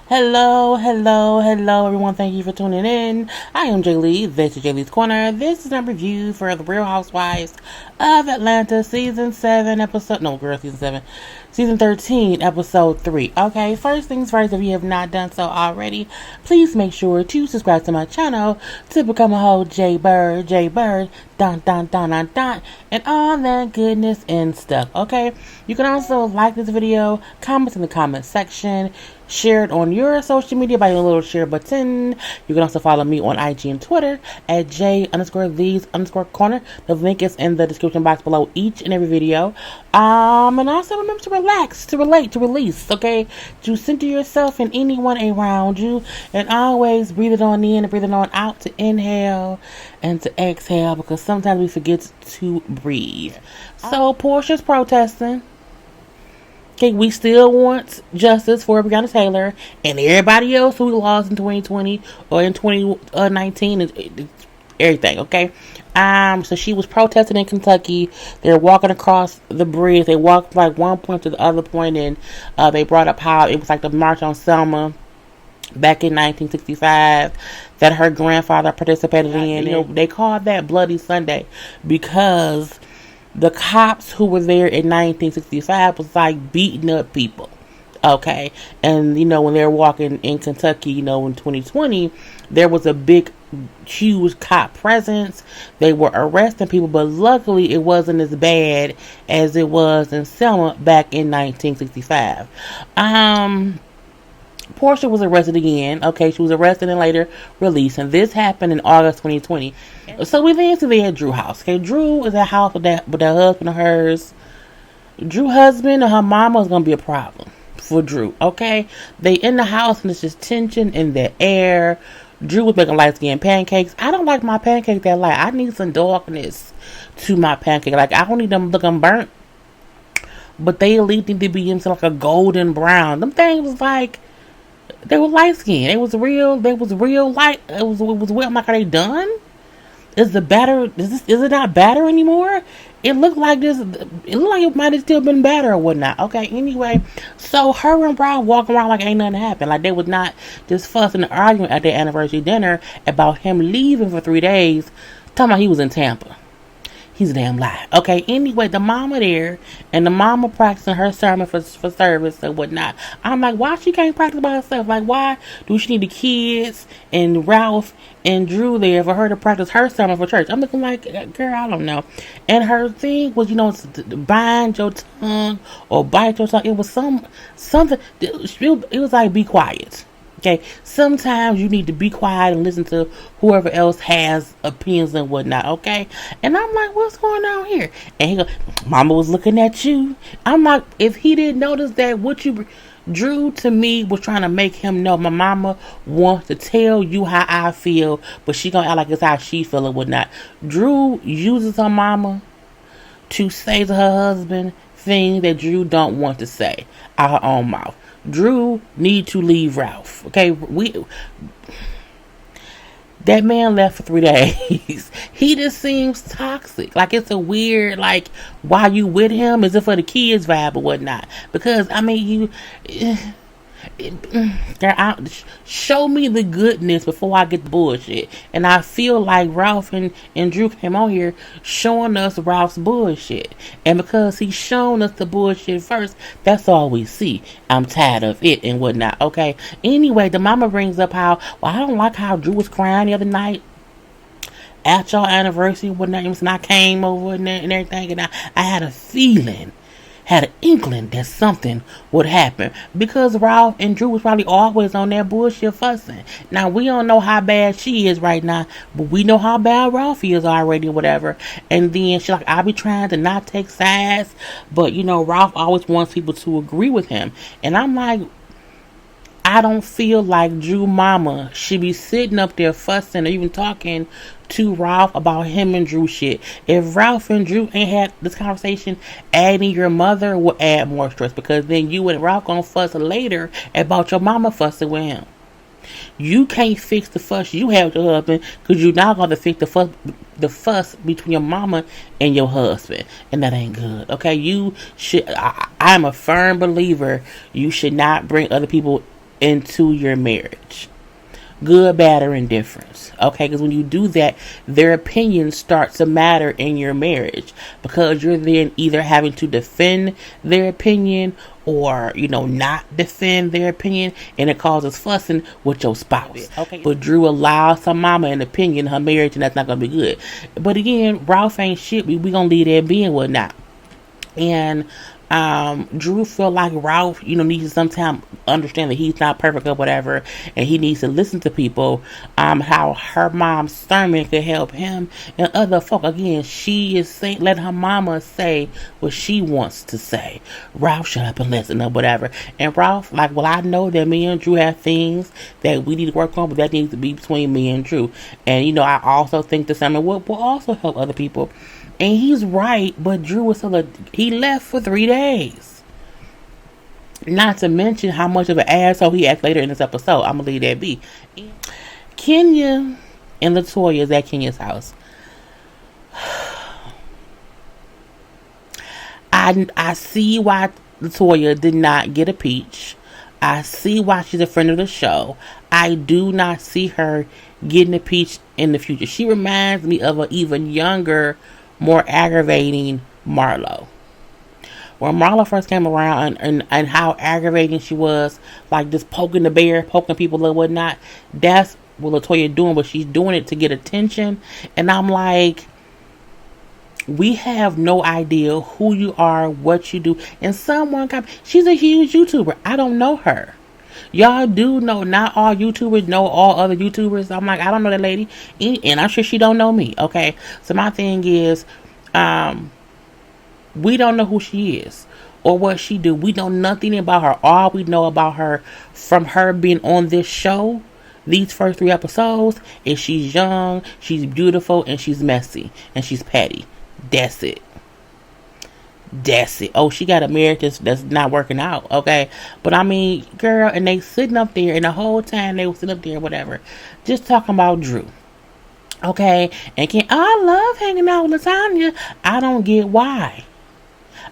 Hello, everyone. Thank you for tuning in. I am JayLee. This is JLeesCorner. This is a review for the Real Housewives of Atlanta, Season 7, Season 13, Episode 3. Okay, first things first, if you have not done so already, please make sure to subscribe to my channel to become a whole JayBird, and all that goodness and stuff, okay? You can also like this video, comment in the comment section, share it on your social media by your little share button. You can also follow me on IG and Twitter at J_Lees_Corner. The link is in the description box below each and every video. And also remember to relax, to relate, to release, okay? To center yourself and anyone around you. And always breathe it on in and breathe it on out, to inhale and to exhale, because sometimes we forget to breathe. So Porsha's protesting. Okay, we still want justice for Breonna Taylor and everybody else who lost in 2020 or in 2019 and everything, okay? So she was protesting in Kentucky. They're walking across the bridge. They walked like one point to the other point, and they brought up how it was like the March on Selma back in 1965 that her grandfather participated in. You know, they called that Bloody Sunday because the cops who were there in 1965 was like beating up people, okay? And, you know, when they were walking in Kentucky, you know, in 2020, there was a big, huge cop presence. They were arresting people, but luckily it wasn't as bad as it was in Selma back in 1965. Porsha was arrested again. Okay, she was arrested and later released, and this happened in August 2020. So we then see they at Drew's house. Okay, Drew is at house with that husband of hers. Drew's husband and her mama is gonna be a problem for Drew. Okay, they in the house and it's just tension in the air. Drew was making light skin pancakes. I don't like my pancakes that light. I need some darkness to my pancake. Like, I don't need them looking burnt, but they at least need to be into like a golden brown. Them things was like, they were light skinned. It was real light. It was weird. I'm like, are they done? Is the batter, is it not batter anymore? It looked like this. It looked like it might have still been batter or whatnot. Okay, anyway, so her and Brian walking around like ain't nothing happened. Like they was not just fussing and arguing at their anniversary dinner about him leaving for 3 days, talking about he was in Tampa. He's a damn lie. Okay, anyway, the mama there, and the mama practicing her sermon for service and whatnot. I'm like, why she can't practice by herself? Like, why do she need the kids and Ralph and Drew there for her to practice her sermon for church? I'm looking like, girl, I don't know. And her thing was, you know, bind your tongue or bite your tongue. It was something. It was like, be quiet. Okay, sometimes you need to be quiet and listen to whoever else has opinions and whatnot, okay? And I'm like, what's going on here? And he goes, mama was looking at you. I'm like, if he didn't notice that what you Drew to me was trying to make him know my mama wants to tell you how I feel, but she gonna act like it's how she feel or whatnot. Drew uses her mama to say to her husband things that Drew don't want to say out her own mouth. Drew need to leave Ralph. Okay, that man left for 3 days. He just seems toxic. Like, it's a weird, like, why you with him? Is it for the kids vibe or whatnot? Because I mean, show me the goodness before I get the bullshit. And I feel like Ralph and Drew came on here showing us Ralph's bullshit, and because he's shown us the bullshit first, that's all we see. I'm tired of it and whatnot. Okay, anyway, the mama brings up how, well, I don't like how Drew was crying the other night at your anniversary and whatnot, and I came over and everything, and I had a feeling, had an inkling that something would happen, because Ralph and Drew was probably always on that bullshit fussing. Now, we don't know how bad she is right now, but we know how bad Ralph is already or whatever. And then she's like, I be trying to not take sides, but, you know, Ralph always wants people to agree with him. And I'm like, I don't feel like Drew mama should be sitting up there fussing or even talking to Ralph about him and Drew shit. If Ralph and Drew ain't had this conversation, adding your mother will add more stress, because then you and Ralph gonna fuss later about your mama fussing with him. You can't fix the fuss you have with your husband, because you're not gonna fix the fuss between your mama and your husband, and that ain't good. Okay, you should. I'm a firm believer you should not bring other people into your marriage. Good, bad, or indifference. Okay, because when you do that, their opinions start to matter in your marriage, because you're then either having to defend their opinion or, not defend their opinion, and it causes fussing with your spouse. Okay. But Drew allows her mama an opinion in her marriage, and that's not going to be good. But again, Ralph ain't shit. We going to leave that being whatnot. And Drew feel like Ralph, needs to sometimes understand that he's not perfect or whatever, and he needs to listen to people. How her mom's sermon could help him and other folk. Again, she is saying, let her mama say what she wants to say. Ralph, shut up and listen or whatever. And Ralph, like, well, I know that me and Drew have things that we need to work on, but that needs to be between me and Drew. And I also think the sermon will also help other people. And he's right, but Drew was he left for 3 days. Not to mention how much of an asshole he acts later in this episode. I'm going to leave that be. Kenya and Latoya is at Kenya's house. I see why Latoya did not get a peach. I see why she's a friend of the show. I do not see her getting a peach in the future. She reminds me of an even younger, more aggravating Marlo. When Marlo first came around and how aggravating she was, like just poking the bear, poking people and whatnot, that's what Latoya doing, but she's doing it to get attention. And I'm like, we have no idea who you are, what you do. And she's a huge YouTuber. I don't know her. Y'all do know not all YouTubers know all other YouTubers. I'm like, I don't know that lady, and I'm sure she don't know me. Okay, so my thing is, we don't know who she is or what she do. We know nothing about her. All we know about her from her being on this show, these first 3 episodes, is she's young, she's beautiful, and she's messy, and she's petty. That's it. That's it. Oh, she got a marriage that's not working out. Okay. But I mean, girl, and they sitting up there, and the whole time they were sitting up there, whatever, just talking about Drew. Okay. And I love hanging out with Latanya. I don't get why.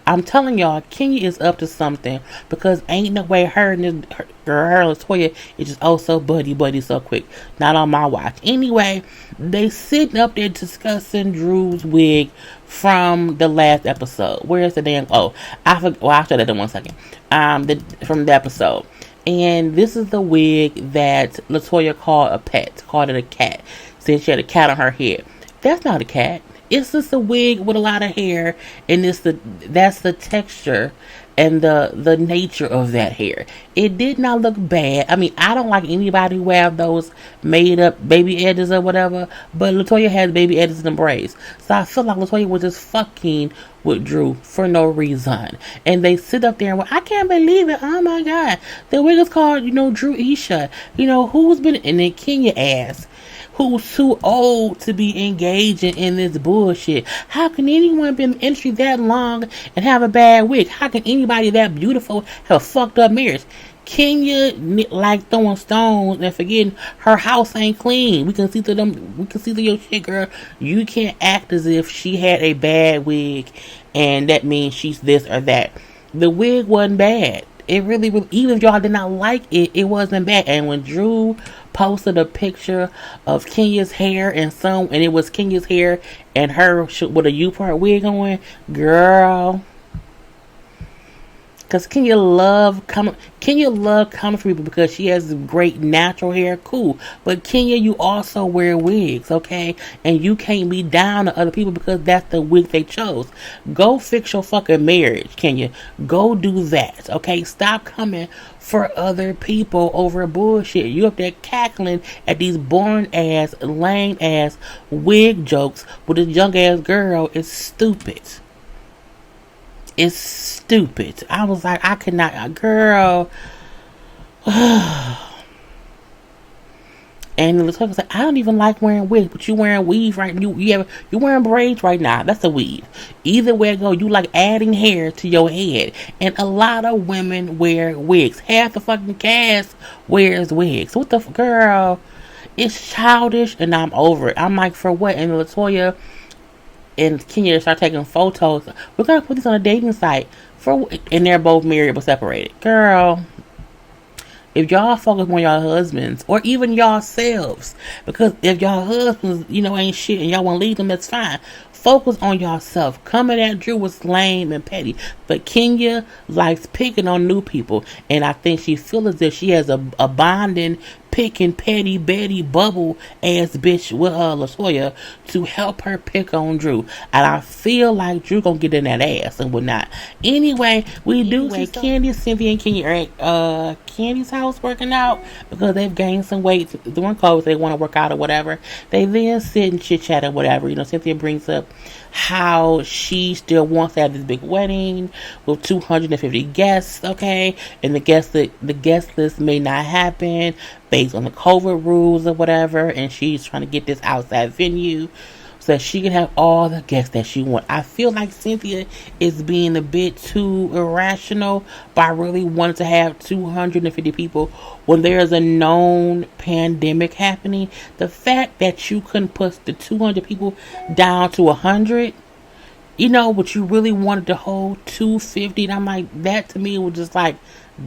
I'm telling y'all, Kenya is up to something, because ain't no way her and her Latoya is just so buddy so quick. Not on my watch. Anyway, they sitting up there discussing Drew's wig from the last episode. Where's the damn? Oh, I forgot. Well, I'll show that in 1 second. From the episode, and this is the wig that Latoya called a pet. Called it a cat, since she had a cat on her head. That's not a cat. It's just a wig with a lot of hair, and that's the texture and the nature of that hair. It did not look bad. I mean, I don't like anybody who have those made up baby edges or whatever, but Latoya has baby edges and braids. So I feel like Latoya was just fucking with Drew for no reason. And they sit up there and I can't believe it. Oh my God. The wig is called, Drew Isha. Who's been in the Kenya ass? Who's too old to be engaging in this bullshit? How can anyone be in the industry that long and have a bad wig? How can anybody that beautiful have a fucked up marriage? Kenya like throwing stones and forgetting her house ain't clean. We can see through them. We can see through your shit, girl. You can't act as if she had a bad wig, and that means she's this or that. The wig wasn't bad. It really, even if y'all did not like it, it wasn't bad. And when Drew posted a picture of Kenya's hair and it was Kenya's hair and her with a U-part wig on, girl. Because Kenya love coming for people because she has great natural hair, cool. But Kenya, you also wear wigs, okay? And you can't be down to other people because that's the wig they chose. Go fix your fucking marriage, Kenya. Go do that, okay? Stop coming for other people over bullshit. You up there cackling at these boring ass, lame ass wig jokes with this young ass girl is stupid. It's stupid. I was like, I could not, girl. And Latoya was like, I don't even like wearing wigs, but you wearing weave right now. You wearing braids right now. That's a weave. Either way it go, you like adding hair to your head. And a lot of women wear wigs. Half the fucking cast wears wigs. What the girl? It's childish, and I'm over it. I'm like, for what? And Latoya and Kenya start taking photos. We're gonna put this on a dating site and they're both married but separated. Girl, If y'all focus on y'all husbands or even yourselves, because if y'all husbands, ain't shit and y'all want to leave them, that's fine. Focus on yourself. Coming at Drew was lame and petty, but Kenya likes picking on new people, and I think she feels as if she has a bonding, picking petty Betty bubble ass bitch with Latoya to help her pick on Drew, and I feel like Drew gonna get in that ass and whatnot. Anyway, we do see Candy, Cynthia, and Kenya are at Candy's house working out because they've gained some weight during COVID. They want to work out or whatever. They then sit and chit chat or whatever. Cynthia brings up how she still wants to have this big wedding with 250 guests, okay, and the guest list may not happen based on the COVID rules or whatever, and she's trying to get this outside venue so that she can have all the guests that she wants. I feel like Cynthia is being a bit too irrational by really wanting to have 250 people when there's a known pandemic happening. The fact that you couldn't put the 200 people down to 100, but you really wanted to hold 250, and I'm like, that to me was just like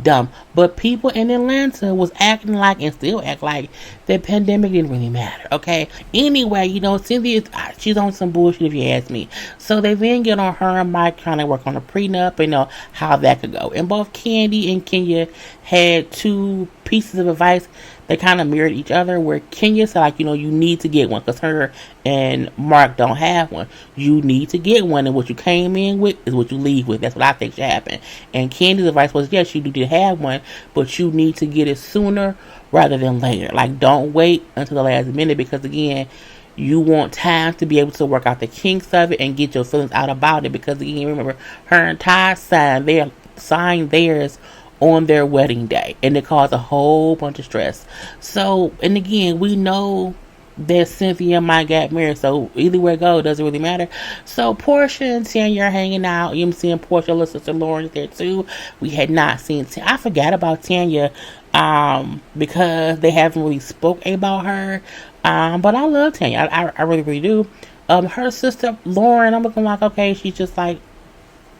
dumb. But people in Atlanta was acting like, and still act like, the pandemic didn't really matter, okay? Anyway, Cynthia, she's on some bullshit if you ask me. So they then get on her and Mike trying to work on a prenup and how that could go. And both Candy and Kenya had two pieces of advice that kind of mirrored each other, where Kenya said, like, you need to get one because her and Mark don't have one. You need to get one, and what you came in with is what you leave with. That's what I think should happen. And Candy's advice was, yes, you do need to have one, but you need to get it sooner rather than later. Like, don't wait until the last minute, because again, you want time to be able to work out the kinks of it and get your feelings out about it, because again, remember, her entire signed theirs on their wedding day, and it caused a whole bunch of stress. So, and again, we know that Cynthia and Mike got married, so either way it goes, it doesn't really matter. So Porsha and Tanya are hanging out. You're seeing Porsha, little sister Lauren's there too. We had not seen I forgot about Tanya because they haven't really spoke about her, but I love Tanya. I really, really do. Her sister Lauren, I'm looking like, okay, she's just like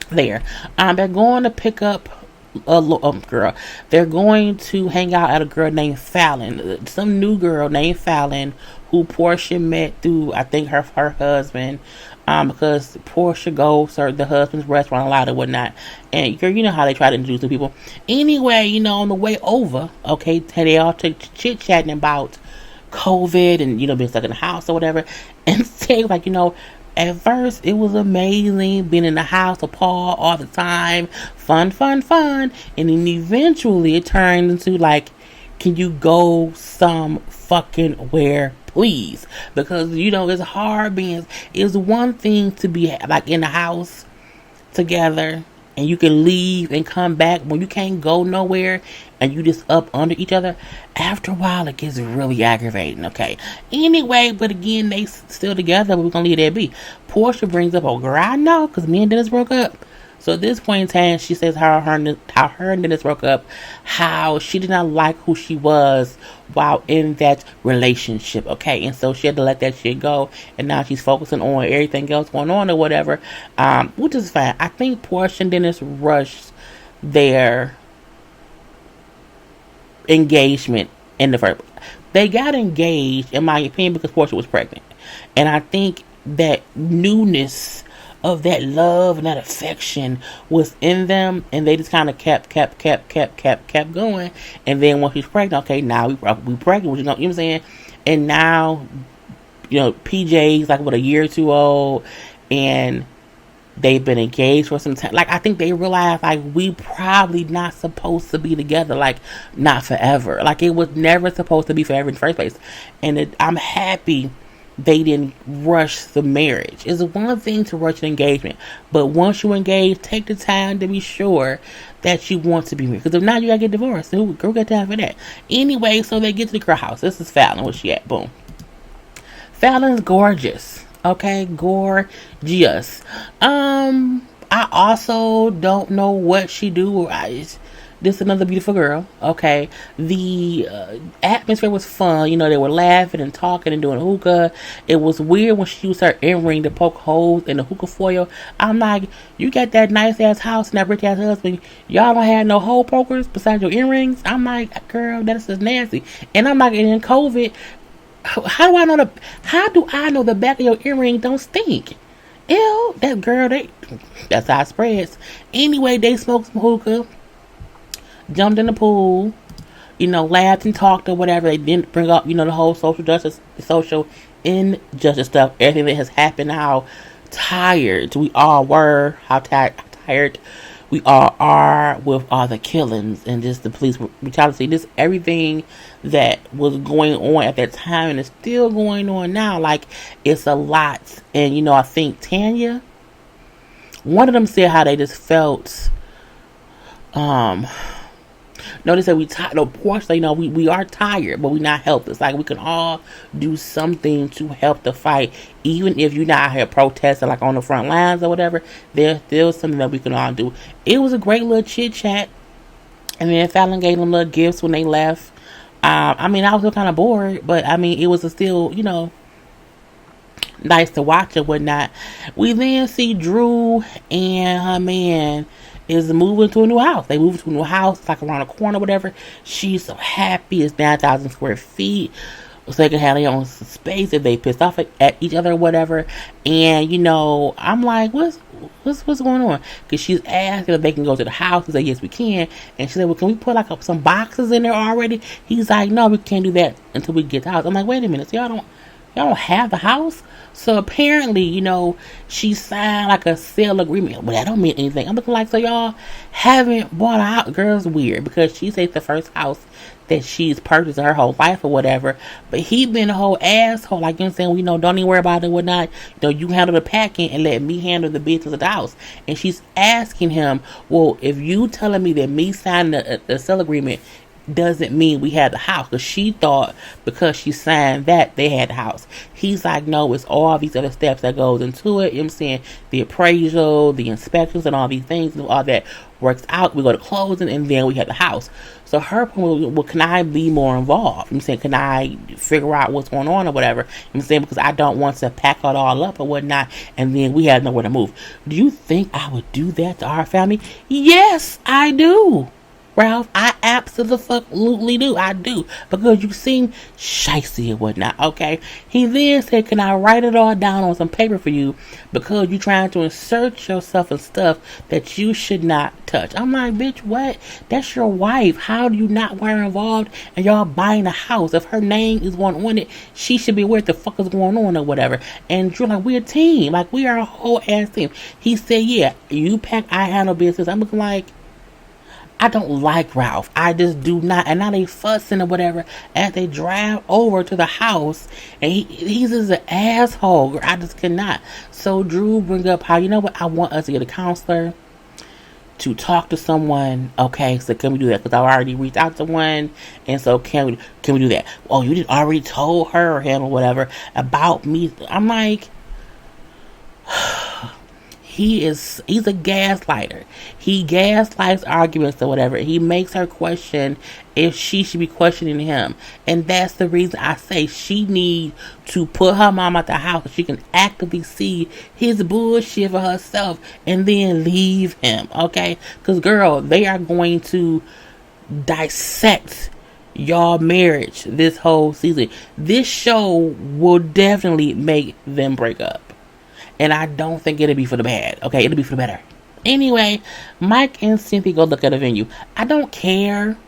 there. They're going to pick up girl. They're going to hang out at a girl named Fallon, some new girl named Fallon, who Porsha met through, I think, her husband, because Porsha goes to the husband's restaurant a lot and whatnot, and you know how they try to introduce the people. Anyway, on the way over, okay, they all chit chatting about COVID and being stuck in the house or whatever, and say like, at first, it was amazing being in the house of Paul all the time. Fun. And then eventually it turned into like, can you go some fucking where, please? Because, it's hard being, it's one thing to be like in the house together and you can leave and come back when you can't go nowhere and you just up under each other. After a while, it gets really aggravating, okay? Anyway, but again, they still together, but we're going to leave that be. Porsha brings up, girl, I know, because me and Dennis broke up. So at this point in time, she says how her and Dennis broke up, how she did not like who she was while in that relationship, okay? And so she had to let that shit go, and now she's focusing on everything else going on or whatever, which is fine. I think Porsha and Dennis rushed their engagement in the first. They got engaged, in my opinion, because Porsha was pregnant. And I think that newness of that love and that affection was in them, and they just kind of kept going. And then when she's pregnant, okay, now we pregnant, you know what I'm saying? And now, PJ's like a year or two old, and they've been engaged for some time. Like, I think they realized, like, we probably not supposed to be together, like, not forever. Like, it was never supposed to be forever in the first place. And I'm happy they didn't rush the marriage. It's one thing to rush an engagement, but once you engage, take the time to be sure that you want to be married. Because if not, you gotta get divorced. Who got time for that? Anyway, so they get to the girl house. This is Fallon. Where she at? Boom. Fallon's gorgeous. Okay, gorgeous. I also don't know what she do. This is another beautiful girl. Okay, the atmosphere was fun. You know, they were laughing and talking and doing hookah. It was weird when she used her earring to poke holes in the hookah foil. I'm like, you got that nice ass house and that rich ass husband. Y'all don't have no hole pokers besides your earrings. I'm like, girl, that's just nasty. And I'm like, in COVID, how do I know the back of your earring don't stink? Ew, that girl, that's how it spreads. Anyway, they smoked some hookah, jumped in the pool, laughed and talked or whatever. They didn't bring up, the whole social injustice stuff, everything that has happened, how tired we all were, how tired we all are with all the killings and just the police brutality, just everything that was going on at that time and is still going on now. Like, it's a lot. And, I think Tanya, one of them said how they just felt, no, they said Porsha, we are tired, but we're not helpless. Like, we can all do something to help the fight. Even if you're not out here protesting, like, on the front lines or whatever, there's still something that we can all do. It was a great little chit-chat. And then Fallon gave them little gifts when they left. I was still kind of bored, but, it was still, nice to watch and whatnot. We then see Drew and her man is moving to a new house. They moved to a new house, it's like around the corner, whatever. She's so happy. It's 9,000 square feet. So they can have their own space if they pissed off at each other or whatever. And, I'm like, what's going on? Because she's asking if they can go to the house. He said, yes, we can. And she said, well, can we put like some boxes in there already? He's like, no, we can't do that until we get the house. I'm like, wait a minute. So y'all don't have the house? So apparently, she signed like a sale agreement. Well, that don't mean anything. I'm looking like, so y'all haven't bought a house. Girl's weird because she said it's the first house that she's purchased in her whole life or whatever. But he been a whole asshole. Like, I'm saying, don't even worry about it or whatnot. You handle the packing and let me handle the business of the house. And she's asking him, well, if you telling me that me signing the sale agreement doesn't mean we had the house, because she thought because she signed that they had the house. He's like, no, it's all these other steps that goes into it. You know what I'm saying? The appraisal, the inspections, and all these things, and all that works out. We go to closing, and then we had the house. So her point was, well, can I be more involved? I'm saying, can I figure out what's going on or whatever? I'm saying, because I don't want to pack it all up or whatnot, and then we have nowhere to move. Do you think I would do that to our family? Yes, I do, Ralph. I absolutely do. I do. Because you seem shicey and whatnot, okay? He then said, can I write it all down on some paper for you? Because you're trying to insert yourself in stuff that you should not touch. I'm like, bitch, what? That's your wife. How do you not want her involved and y'all buying a house? If her name is one on it, she should be aware what the fuck is going on or whatever. And Drew, like, we're a team. Like, we are a whole ass team. He said, yeah, you pack, I handle business. I'm looking like, I don't like Ralph. I just do not. And now they fussing or whatever as they drive over to the house. And he's just an asshole. I just cannot. So Drew bring up how, you know what, I want us to get a counselor to talk to someone. Okay, so can we do that? Because I already reached out to one. And so can we do that? Oh, you did already told her or him or whatever about me. I'm like, he's a gaslighter. He gaslights arguments or whatever. He makes her question if she should be questioning him. And that's the reason I say she needs to put her mom out the house so she can actively see his bullshit for herself and then leave him. Okay? Because, girl, they are going to dissect y'all marriage this whole season. This show will definitely make them break up. And I don't think it'll be for the bad. Okay, it'll be for the better. Anyway, Mike and Cynthia go look at a venue. I don't care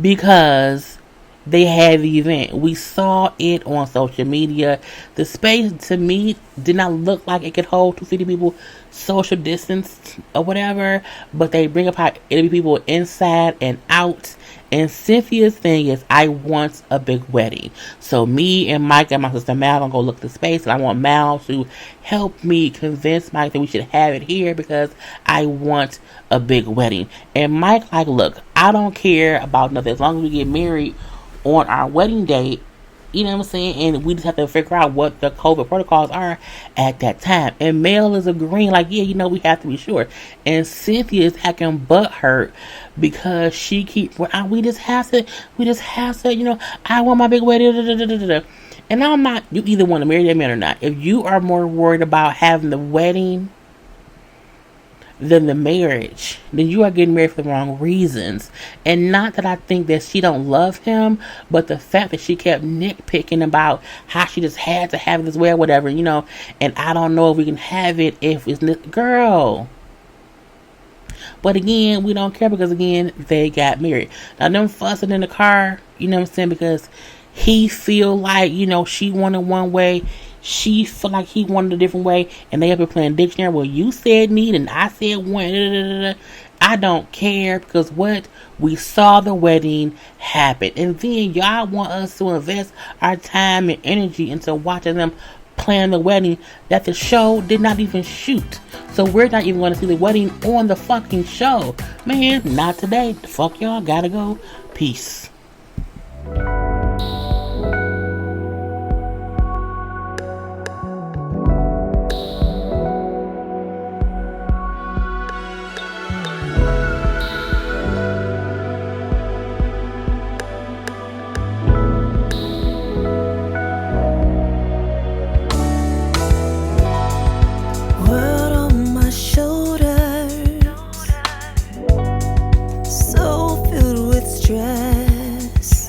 because they had the event. We saw it on social media. The space, to me, did not look like it could hold 250 people social distance or whatever. But they bring up how it'll be people inside and out. And Cynthia's thing is, I want a big wedding. So me and Mike and my sister Mal gonna go look at the space, and I want Mal to help me convince Mike that we should have it here because I want a big wedding. And Mike like, look, I don't care about nothing as long as we get married on our wedding date. You know what I'm saying? And we just have to figure out what the COVID protocols are at that time. And Mel is agreeing, like, yeah, we have to be sure. And Cynthia is acting butthurt because she keeps, we just have to, I want my big wedding. And I'm not, you either want to marry that man or not. If you are more worried about having the wedding than the marriage, then you are getting married for the wrong reasons. And not that I think that she don't love him, but the fact that she kept nitpicking about how she just had to have this way or whatever, and I don't know if we can have it if it's girl. But again, we don't care because again, they got married. Now them fussing in the car, because he feel like, she wanted one way, she feel like he wanted a different way, and they up here playing dictionary. Well, you said need and I said one. I don't care because what we saw the wedding happen, and then y'all want us to invest our time and energy into watching them plan the wedding that the show did not even shoot. So we're not even going to see the wedding on the fucking show. Man, not today. Fuck y'all. Gotta go. Peace.